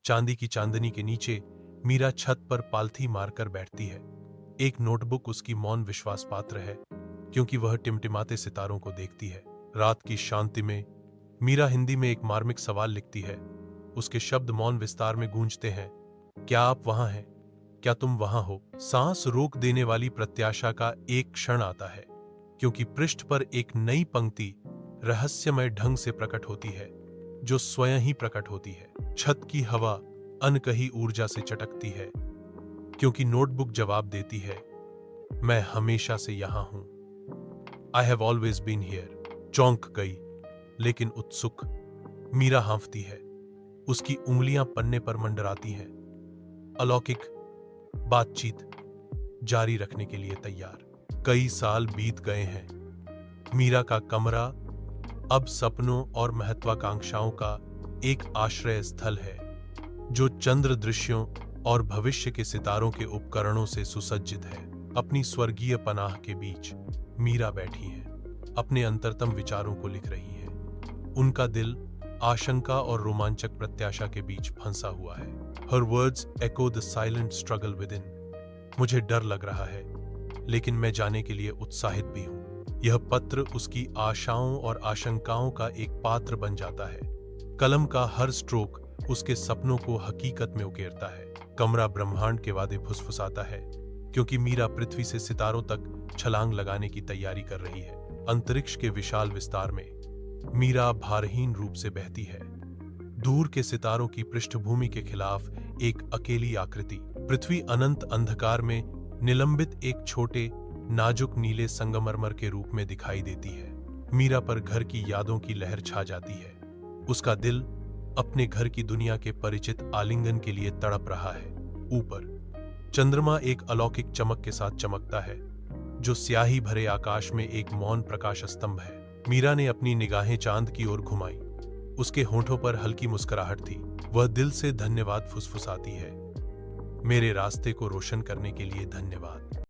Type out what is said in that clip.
चांदी की चांदनी के नीचे मीरा छत पर पालथी मारकर बैठती है। एक नोटबुक उसकी मौन विश्वास पात्र है, क्योंकि वह टिमटिमाते सितारों को देखती है। रात की शांति में मीरा हिंदी में एक मार्मिक सवाल लिखती है। उसके शब्द मौन विस्तार में गूंजते हैं। क्या आप वहां हैं? क्या तुम वहां हो? सांस रोक देने वाली प्रत्याशा का एक क्षण आता है, क्योंकि पृष्ठ पर एक नई पंक्ति रहस्यमय ढंग से प्रकट होती है, जो स्वयं ही प्रकट होती है। छत की हवा अनकही ऊर्जा से चटकती है, क्योंकि नोटबुक जवाब देती है, मैं हमेशा से यहां हूं। I have always been here. चौंक गई, लेकिन उत्सुक। मीरा हाँफती है। उसकी उंगलियां पन्ने पर मंडराती हैं, अलौकिक बातचीत जारी रखने के लिए तैयार। कई साल बीत गए हैं। मीरा का कमरा अब सपनों और महत्वाकांक्षाओं का एक आश्रय स्थल है, जो चंद्र दृश्यों और भविष्य के सितारों के उपकरणों से सुसज्जित है। अपनी स्वर्गीय पनाह के बीच मीरा बैठी है, अपने अंतरतम विचारों को लिख रही है। उनका दिल आशंका और रोमांचक प्रत्याशा के बीच फंसा हुआ है। Her words echo the silent struggle within. मुझे डर लग रहा है, लेकिन मैं जाने के लिए उत्साहित भी हूं। यह पत्र उसकी आशाओं और आशंकाओं का एक पात्र बन जाता है। कलम का हर स्ट्रोक उसके सपनों को हकीकत में उकेरता है। कमरा ब्रह्मांड के वादे फुसफुसाता है, क्योंकि मीरा पृथ्वी से सितारों तक छलांग लगाने की तैयारी कर रही है। अंतरिक्ष के विशाल विस्तार में मीरा भारहीन रूप से बहती है, दूर के सितारों की पृष्ठभूमि के खिलाफ एक अकेली आकृति। पृथ्वी अनंत अंधकार में निलंबित एक छोटे नाजुक नीले संगमरमर के रूप में दिखाई देती है। मीरा पर घर की यादों की लहर छा जाती है। उसका दिल अपने घर की दुनिया के परिचित आलिंगन के लिए तड़प रहा है। ऊपर चंद्रमा एक अलौकिक चमक के साथ चमकता है, जो स्याही भरे आकाश में एक मौन प्रकाश स्तंभ है। मीरा ने अपनी निगाहें चांद की ओर घुमाई। उसके होठों पर हल्की मुस्कुराहट थी। वह दिल से धन्यवाद फुसफुसाती है। मेरे रास्ते को रोशन करने के लिए धन्यवाद।